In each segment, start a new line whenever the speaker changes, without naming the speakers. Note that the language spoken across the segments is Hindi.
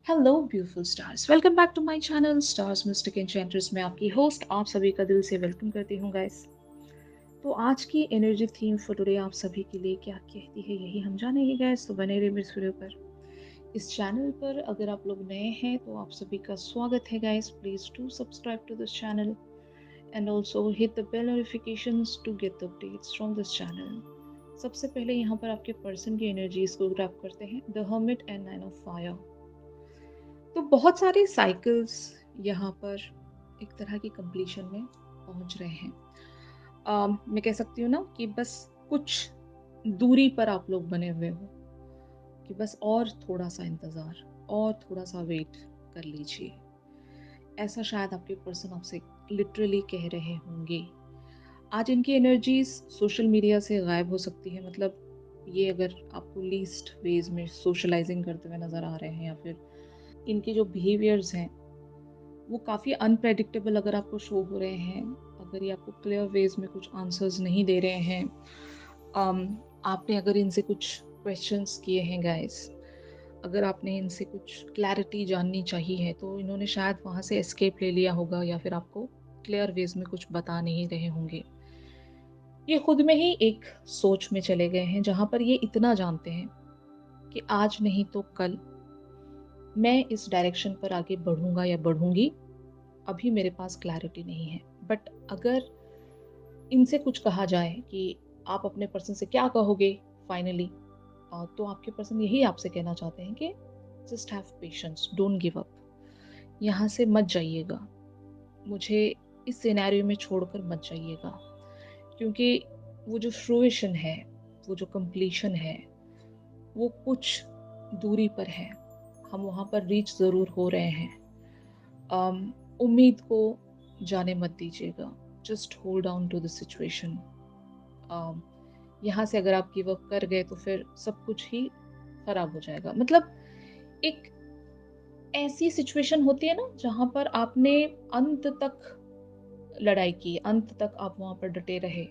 Hello beautiful stars, welcome back to my channel stars mystic enchanters. मैं आपकी होस्ट आप सभी का दिल से वेलकम करती हूँ गाइस। तो आज की एनर्जी थीम फॉर टुडे आप सभी के लिए क्या कहती है, यही हम जानेंगे गाइस। तो बने रहिए मेरे वीडियो पर। इस चैनल पर अगर आप लोग नए हैं तो आप सभी का स्वागत है guys. Please do subscribe to this channel and also hit the bell notifications to get the updates from this channel. सबसे पहले यहाँ पर आपके पर्सन की एनर्जीज को ग्रैब करते हैं, the hermit and nine of fire. तो बहुत सारे साइकिल्स यहाँ पर एक तरह की कंप्लीशन में पहुंच रहे हैं। मैं कह सकती हूँ ना कि बस कुछ दूरी पर आप लोग बने हुए हो, कि बस और थोड़ा सा इंतज़ार और थोड़ा सा वेट कर लीजिए। ऐसा शायद आपके पर्सन आपसे लिटरली कह रहे होंगे। आज इनकी एनर्जीज सोशल मीडिया से गायब हो सकती है। मतलब ये अगर आपको लीस्ट वेज में सोशलाइजिंग करते हुए नज़र आ रहे हैं, या फिर इनके जो बिहेवियर्स हैं वो काफ़ी अनप्रेडिक्टेबल अगर आपको शो हो रहे हैं, अगर ये आपको क्लियर वेज में कुछ आंसर्स नहीं दे रहे हैं, आपने अगर इनसे कुछ क्वेश्चंस किए हैं गाइस, अगर आपने इनसे कुछ क्लैरिटी जाननी चाहिए है, तो इन्होंने शायद वहाँ से एस्केप ले लिया होगा, या फिर आपको क्लियर वेज में कुछ बता नहीं रहे होंगे। ये खुद में ही एक सोच में चले गए हैं जहाँ पर ये इतना जानते हैं कि आज नहीं तो कल मैं इस डायरेक्शन पर आगे बढ़ूंगा या बढ़ूंगी। अभी मेरे पास क्लैरिटी नहीं है, बट अगर इनसे कुछ कहा जाए कि आप अपने पर्सन से क्या कहोगे फाइनली, तो आपके पर्सन यही आपसे कहना चाहते हैं कि just have patience, don't give up. यहाँ से मत जाइएगा, मुझे इस सिनेरियो में छोड़कर मत जाइएगा, क्योंकि वो जो फ्रूइशन है, वो जो कंप्लीशन है, वो कुछ दूरी पर है। हम वहाँ पर रीच ज़रूर हो रहे हैं। उम्मीद को जाने मत दीजिएगा, just hold on to the situation. यहाँ से अगर आप गिव अप कर गए तो फिर सब कुछ ही खराब हो जाएगा। मतलब एक ऐसी सिचुएशन होती है ना जहाँ पर आपने अंत तक लड़ाई की, अंत तक आप वहाँ पर डटे रहे,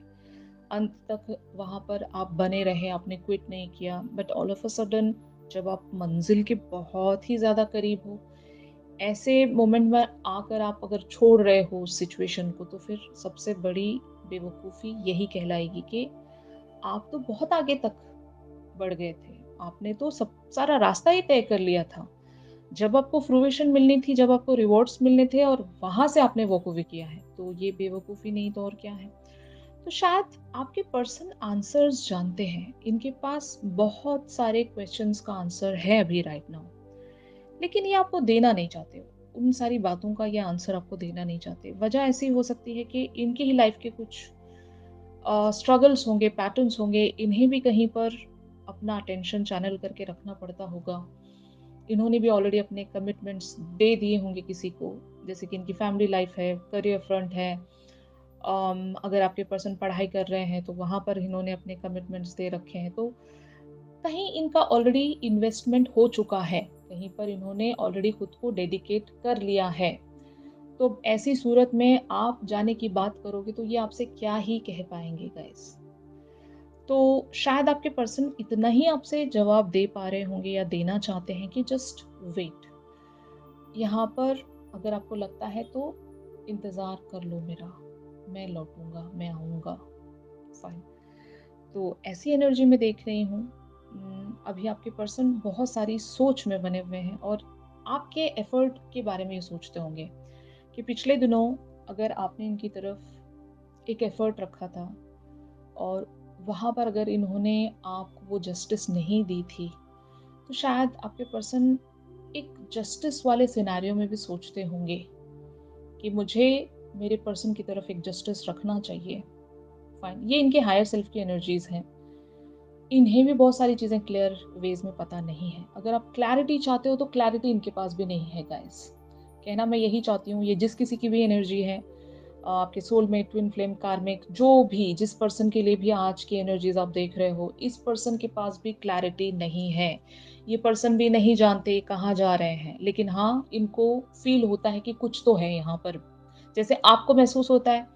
अंत तक वहाँ पर आप बने रहे, आपने क्विट नहीं किया, but all of a sudden जब आप मंजिल के बहुत ही ज़्यादा करीब हो, ऐसे मोमेंट में आकर आप अगर छोड़ रहे हो उस सिचुएशन को, तो फिर सबसे बड़ी बेवकूफ़ी यही कहलाएगी कि आप तो बहुत आगे तक बढ़ गए थे। आपने तो सब सारा रास्ता ही तय कर लिया था। जब आपको फ्रूइशन मिलनी थी, जब आपको रिवॉर्ड्स मिलने थे, और वहाँ से आपने वॉकअवे किया है, तो ये बेवकूफ़ी नहीं तो और क्या है। तो शायद आपके पर्सन आंसर्स जानते हैं, इनके पास बहुत सारे क्वेश्चंस का आंसर है अभी राइट नाउ, लेकिन ये आपको देना नहीं चाहते हो। उन सारी बातों का ये आंसर आपको देना नहीं चाहते। वजह ऐसी हो सकती है कि इनकी ही लाइफ के कुछ स्ट्रगल्स होंगे, पैटर्न्स होंगे, इन्हें भी कहीं पर अपना अटेंशन चैनल करके रखना पड़ता होगा। इन्होंने भी ऑलरेडी अपने कमिटमेंट्स दे दिए होंगे किसी को, जैसे कि इनकी फैमिली लाइफ है, करियर फ्रंट है। अगर आपके पर्सन पढ़ाई कर रहे हैं तो वहाँ पर इन्होंने अपने कमिटमेंट्स दे रखे हैं। तो कहीं इनका ऑलरेडी इन्वेस्टमेंट हो चुका है, कहीं पर इन्होंने ऑलरेडी खुद को डेडिकेट कर लिया है। तो ऐसी सूरत में आप जाने की बात करोगे तो ये आपसे क्या ही कह पाएंगे गाइस। तो शायद आपके पर्सन इतना ही आपसे जवाब दे पा रहे होंगे या देना चाहते हैं कि जस्ट वेट। यहाँ पर अगर आपको लगता है तो इंतज़ार कर लो मेरा, मैं लौटूंगा, मैं आऊँगा, फाइन। तो ऐसी एनर्जी में देख रही हूँ। अभी आपके पर्सन बहुत सारी सोच में बने हुए हैं, और आपके एफर्ट के बारे में ये सोचते होंगे कि पिछले दिनों अगर आपने इनकी तरफ एक एफर्ट रखा था, और वहाँ पर अगर इन्होंने आपको वो जस्टिस नहीं दी थी, तो शायद आपके पर्सन एक जस्टिस वाले सिनेरियो में भी सोचते होंगे कि मुझे मेरे पर्सन की तरफ एक जस्टिस रखना चाहिए। फाइन, ये इनके हायर सेल्फ की एनर्जीज हैं। इन्हें भी बहुत सारी चीज़ें क्लियर वेज में पता नहीं है। अगर आप क्लैरिटी चाहते हो तो क्लैरिटी इनके पास भी नहीं है गाइस। कहना मैं यही चाहती हूँ, ये जिस किसी की भी एनर्जी है, आपके सोलमेट, ट्विन फ्लेम, कार्मिक, जो भी जिस पर्सन के लिए भी आज की एनर्जीज आप देख रहे हो, इस पर्सन के पास भी क्लैरिटी नहीं है। ये पर्सन भी नहीं जानते कहाँ जा रहे हैं, लेकिन हाँ, इनको फील होता है कि कुछ तो है यहाँ पर। जैसे आपको महसूस होता है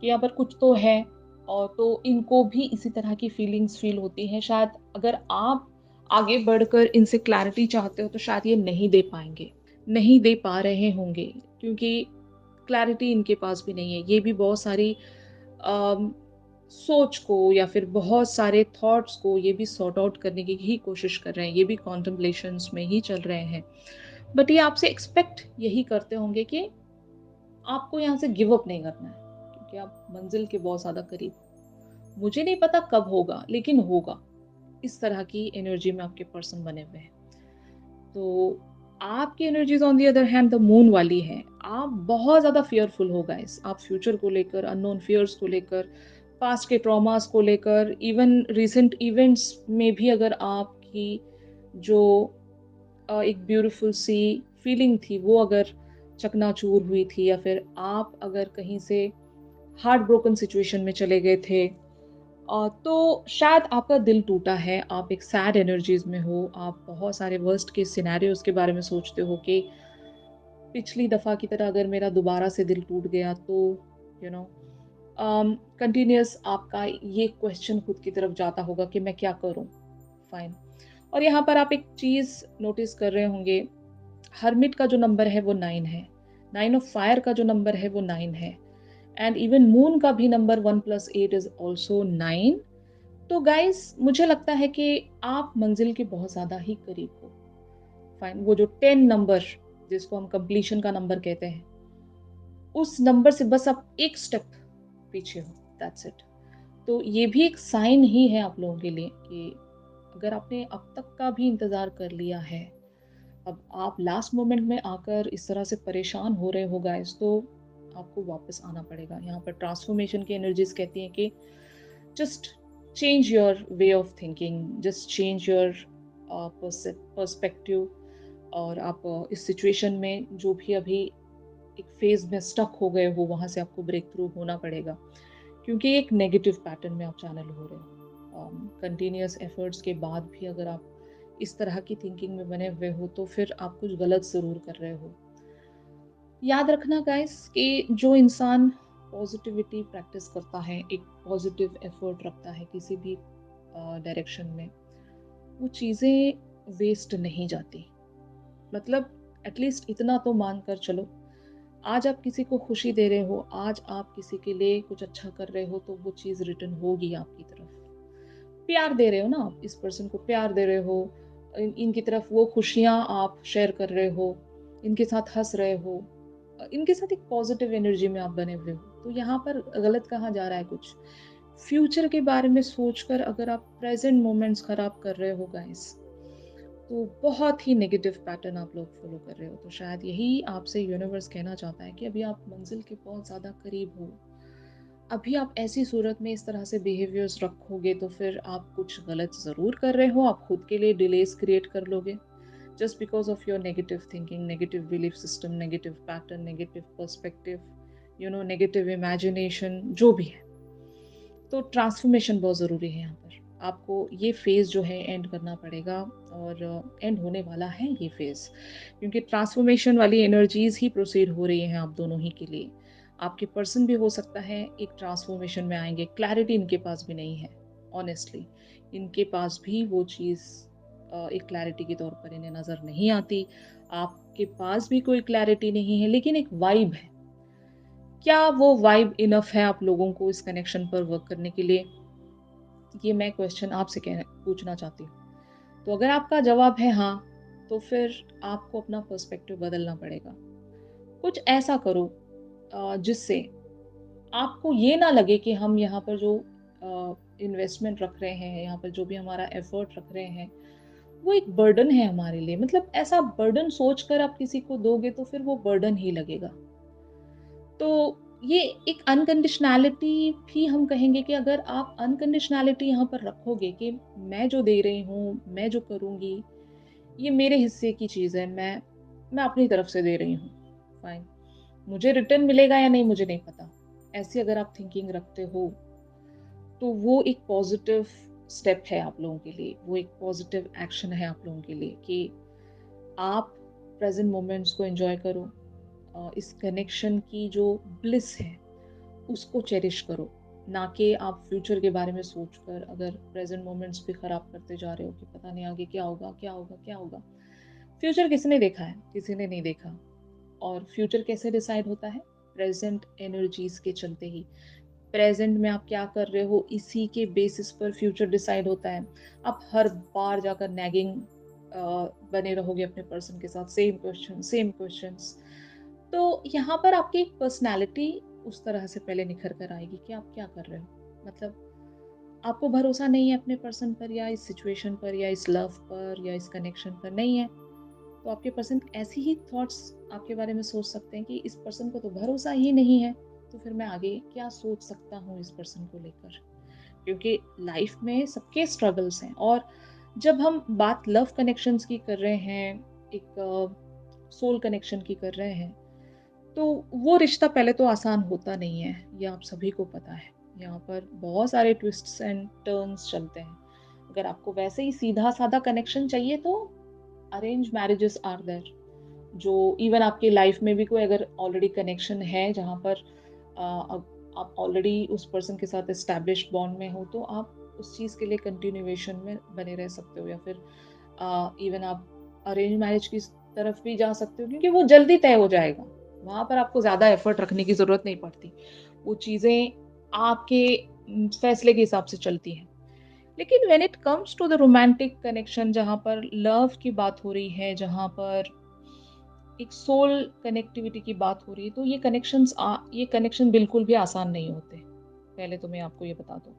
कि यहाँ पर कुछ तो है, और तो इनको भी इसी तरह की फीलिंग्स फील होती हैं। शायद अगर आप आगे बढ़कर इनसे क्लैरिटी चाहते हो तो शायद ये नहीं दे पाएँगे, नहीं दे पा रहे होंगे क्योंकि क्लैरिटी इनके पास भी नहीं है। ये भी बहुत सारी अम, सोच को या फिर बहुत सारे थॉट्स को ये भी सॉर्ट आउट करने की ही कोशिश कर रहे हैं, ये भी कॉन्टेम्पलेशंस में ही चल रहे हैं। बट ये आपसे एक्सपेक्ट यही करते होंगे कि आपको यहाँ से गिव अप नहीं करना है, क्योंकि आप मंज़िल के बहुत ज़्यादा करीब हो। मुझे नहीं पता कब होगा, लेकिन होगा। इस तरह की एनर्जी में आपके पर्सन बने हुए हैं। तो आपकी energies on the other hand the moon वाली है। आप बहुत ज़्यादा फ़ियरफुल हो गाइस। आप फ्यूचर को लेकर, अननोन फ़ियर्स को लेकर, पास्ट के ट्रॉमास को लेकर, इवन रिसेंट इवेंट्स में भी अगर आपकी जो एक ब्यूटीफुल सी फीलिंग थी, वो अगर चकनाचूर हुई थी या फिर आप अगर कहीं से हार्ट ब्रोकन सिचुएशन में चले गए थे, तो शायद आपका दिल टूटा है, आप एक सैड एनर्जीज़ में हो, आप बहुत सारे वर्स्ट केस सिनेरियोज़ के बारे में सोचते हो कि पिछली दफ़ा की तरह अगर मेरा दोबारा से दिल टूट गया तो यू नो कंटिन्यूअस आपका ये क्वेश्चन खुद की तरफ जाता होगा कि मैं क्या करूँ? फाइन। और यहाँ पर आप एक चीज़ नोटिस कर रहे होंगे, हर्मिट का जो नंबर है वो 9 है। 9 ऑफ फायर का जो नंबर है वो 9 है। एंड इवन मून का भी नंबर 1 प्लस 8 इज़ ऑल्सो 9। तो गाइज़ मुझे लगता है कि आप मंज़िल के बहुत ज़्यादा ही करीब हो। फाइन, वो जो 10 नंबर जिसको हम कंप्लीशन का नंबर कहते हैं, उस नंबर से बस आप एक स्टेप पीछे हो, दैट्स इट। तो ये भी एक साइन ही है आप लोगों के लिए कि अगर आपने अब तक का भी इंतज़ार कर लिया है, अब आप लास्ट मोमेंट में आकर इस तरह से परेशान हो रहे हो गाइस, तो आपको वापस आना पड़ेगा। यहाँ पर ट्रांसफॉर्मेशन की एनर्जीज़ कहती हैं कि just change your way of thinking, just change your perspective. और आप इस सिचुएशन में जो भी अभी एक फ़ेज़ में स्टक हो गए हो, वहाँ से आपको ब्रेक थ्रू होना पड़ेगा। क्योंकि एक नेगेटिव पैटर्न में आप चैनल हो रहे हो। कंटिन्यूअस एफर्ट्स के बाद भी अगर आप इस तरह की थिंकिंग में बने हुए हो, तो फिर आप कुछ गलत ज़रूर कर रहे हो। याद रखना गाइस कि जो इंसान पॉज़िटिविटी प्रैक्टिस करता है, एक पॉज़िटिव एफर्ट रखता है किसी भी डायरेक्शन में, वो चीज़ें वेस्ट नहीं जाती। मतलब एटलीस्ट इतना तो मान कर चलो, आज आप किसी को खुशी दे रहे हो, आज आप किसी के लिए कुछ अच्छा कर रहे हो, तो वो चीज़ रिटर्न होगी आपकी तरफ। प्यार दे रहे हो ना आप, इस पर्सन को प्यार दे रहे हो, इनकी तरफ वो खुशियाँ आप शेयर कर रहे हो, इनके साथ हँस रहे हो, इनके साथ एक पॉज़िटिव एनर्जी में आप बने हुए हो। तो यहाँ पर गलत कहाँ जा रहा है कुछ? फ्यूचर के बारे में सोचकर अगर आप प्रेज़ेंट मोमेंट्स खराब कर रहे हो गाइस, तो बहुत ही नेगेटिव पैटर्न आप लोग फ़ॉलो कर रहे हो। तो शायद यही आपसे यूनिवर्स कहना चाहता है कि अभी आप मंज़िल के बहुत ज़्यादा करीब हो। अभी आप ऐसी सूरत में इस तरह से बिहेवियर्स रखोगे तो फिर आप कुछ गलत ज़रूर कर रहे हो, आप खुद के लिए डिलेज़ क्रिएट कर लोगे। Just because of your negative thinking, negative belief system, negative pattern, negative perspective, negative imagination जो भी है। तो ट्रांसफ़ॉर्मेशन बहुत ज़रूरी है यहाँ पर। आपको ये फ़ेज़ जो है एंड करना पड़ेगा और एंड होने वाला है ये फ़ेज़। क्योंकि ट्रांसफ़ॉर्मेशन वाली एनर्जीज़ ही प्रोसीड हो रही हैं आप दोनों ही के लिए। आपके पर्सन भी हो सकता है एक ट्रांसफ़ॉर्मेशन में आएँगे, क्लैरिटी इनके पास भी नहीं है, ऑनेस्टली। इनके पास भी वो चीज़ एक क्लैरिटी के तौर पर इन्हें नज़र नहीं आती। आपके पास भी कोई क्लैरिटी नहीं है, लेकिन एक वाइब है। क्या वो वाइब इनफ है आप लोगों को इस कनेक्शन पर वर्क करने के लिए? ये मैं क्वेश्चन आपसे पूछना चाहती हूँ। तो अगर आपका जवाब है हाँ, तो फिर आपको अपना पर्सपेक्टिव बदलना पड़ेगा। कुछ ऐसा करो जिससे आपको ये ना लगे कि हम यहाँ पर जो इन्वेस्टमेंट रख रहे हैं, यहाँ पर जो भी हमारा एफर्ट रख रहे हैं, वो एक बर्डन है हमारे लिए। मतलब ऐसा बर्डन सोचकर आप किसी को दोगे तो फिर वो बर्डन ही लगेगा। तो ये एक अनकंडीशनैलिटी भी हम कहेंगे कि अगर आप अनकंडीशनैलिटी यहाँ पर रखोगे कि मैं जो दे रही हूँ, मैं जो करूँगी, ये मेरे हिस्से की चीज़ है, मैं अपनी तरफ से दे रही हूँ, फाइन। मुझे रिटर्न मिलेगा या नहीं मुझे नहीं पता। ऐसी अगर आप थिंकिंग रखते हो, तो वो एक पॉज़िटिव स्टेप है आप लोगों के लिए, वो एक पॉज़िटिव एक्शन है आप लोगों के लिए कि आप प्रेज़ेंट मोमेंट्स को एन्जॉय करो। इस कनेक्शन की जो ब्लिस है, उसको चेरिश करो। ना कि आप फ्यूचर के बारे में सोचकर अगर प्रेजेंट मोमेंट्स भी खराब करते जा रहे हो कि पता नहीं आगे क्या होगा, क्या होगा, क्या होगा। फ्यूचर किसने देखा है? किसी ने नहीं देखा। और फ्यूचर कैसे डिसाइड होता है? प्रेजेंट एनर्जीज के चलते ही। प्रेजेंट में आप क्या कर रहे हो, इसी के बेसिस पर फ्यूचर डिसाइड होता है। आप हर बार जाकर नैगिंग बने रहोगे अपने पर्सन के साथ, सेम क्वेश्चंस, तो यहाँ पर आपकी पर्सनैलिटी उस तरह से पहले निखर कर आएगी कि आप क्या कर रहे हो। मतलब आपको भरोसा नहीं है अपने पर्सन पर, या इस सिचुएशन पर, या इस लव पर, या इस कनेक्शन पर नहीं है, तो आपके पर्सन ऐसी ही थॉट्स आपके बारे में सोच सकते हैं कि इस पर्सन को तो भरोसा ही नहीं है, तो फिर मैं आगे क्या सोच सकता हूँ इस पर्सन को लेकर। क्योंकि लाइफ में सबके स्ट्रगल्स हैं, और जब हम बात लव कनेक्शंस की कर रहे हैं, एक सोल कनेक्शन की कर रहे हैं, तो वो रिश्ता पहले तो आसान होता नहीं है, ये आप सभी को पता है। यहाँ पर बहुत सारे ट्विस्ट्स एंड टर्न्स चलते हैं। अगर आपको वैसे ही सीधा-साधा कनेक्शन चाहिए तो अरेंज मैरेजेस आर देयर, जो इवन आपकी लाइफ में भी कोई अगर ऑलरेडी कनेक्शन है जहाँ पर अब आप ऑलरेडी उस पर्सन के साथ एस्टैब्लिश्ड बॉन्ड में हो, तो आप उस चीज़ के लिए कंटिन्यूएशन में बने रह सकते हो, या फिर इवन आप अरेंज मैरिज की तरफ भी जा सकते हो, क्योंकि वो जल्दी तय हो जाएगा। वहाँ पर आपको ज़्यादा एफर्ट रखने की ज़रूरत नहीं पड़ती। वो चीज़ें आपके फैसले के हिसाब से चलती हैं। लेकिन when it comes to the romantic connection, जहाँ पर लव की बात हो रही है, जहाँ पर एक सोल कनेक्टिविटी की बात हो रही है, तो ये कनेक्शन बिल्कुल भी आसान नहीं होते। पहले तो मैं आपको ये बता दूँ।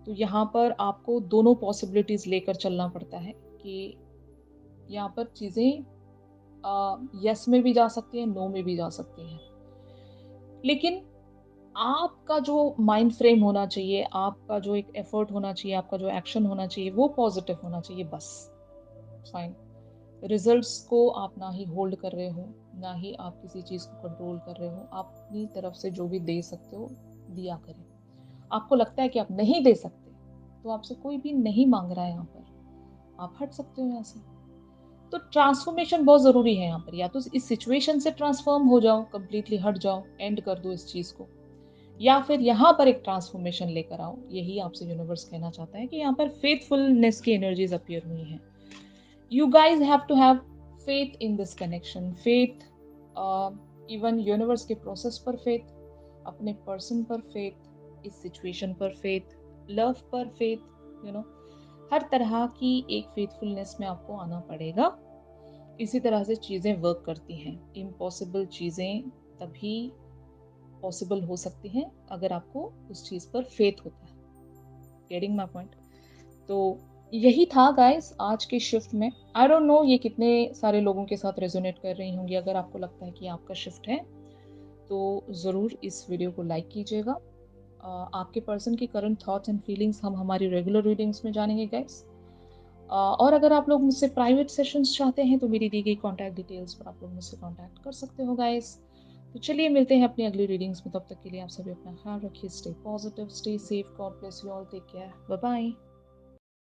तो यहाँ पर आपको दोनों पॉसिबिलिटीज़ लेकर चलना पड़ता है कि यहाँ पर चीज़ें येस में भी जा सकती हैं, नो में भी जा सकती हैं। लेकिन आपका जो माइंड फ्रेम होना चाहिए, आपका जो एक एफर्ट होना चाहिए, आपका जो एक्शन होना चाहिए, वो पॉज़िटिव होना चाहिए बस, फाइन। रिजल्ट्स को आप ना ही होल्ड कर रहे हो, ना ही आप किसी चीज़ को कंट्रोल कर रहे हो। आप अपनी तरफ से जो भी दे सकते हो, दिया करें। आपको लगता है कि आप नहीं दे सकते, तो आपसे कोई भी नहीं माँग रहा है यहाँ पर, आप हट सकते हो यहाँ से। तो ट्रांसफॉर्मेशन बहुत ज़रूरी है यहाँ पर, या तो इस सिचुएशन से ट्रांसफॉर्म हो जाओ, कंप्लीटली हट जाओ, एंड कर दो इस चीज़ को, या फिर यहाँ पर एक ट्रांसफॉर्मेशन लेकर आओ। यही आपसे यूनिवर्स कहना चाहता है कि यहाँ पर फेथफुलनेस की एनर्जीज अपीयर हुई हैं। You guys have to have faith in this connection, faith, even universe के प्रोसेस पर faith, अपने पर्सन पर faith, इस सिचुएशन पर faith, लव पर faith, यू नो हर तरह की एक फेथफुलनेस में आपको आना पड़ेगा। इसी तरह से चीज़ें वर्क करती हैं। इम्पॉसिबल चीज़ें तभी पॉसिबल हो सकती हैं अगर आपको उस चीज़ पर फेथ होता है। Getting my point? तो यही था गाइस आज के शिफ्ट में। आई डोंट नो ये कितने सारे लोगों के साथ रेजोनेट कर रही होंगी। अगर आपको लगता है कि आपका शिफ्ट है, तो ज़रूर इस वीडियो को लाइक कीजिएगा। आपके पर्सन की करंट थॉट्स एंड फीलिंग्स हम हमारी रेगुलर रीडिंग्स में जानेंगे गाइस। और अगर आप लोग मुझसे प्राइवेट सेशंस चाहते हैं, तो मेरी दी गई कॉन्टैक्ट डिटेल्स पर आप लोग मुझसे कॉन्टैक्ट कर सकते हो गाइस। तो चलिए मिलते हैं अपनी अगली रीडिंग्स में। तब तक के लिए आप सभी अपना ख्याल रखिए। Stay positive, stay safe, God bless you all, take care, bye bye.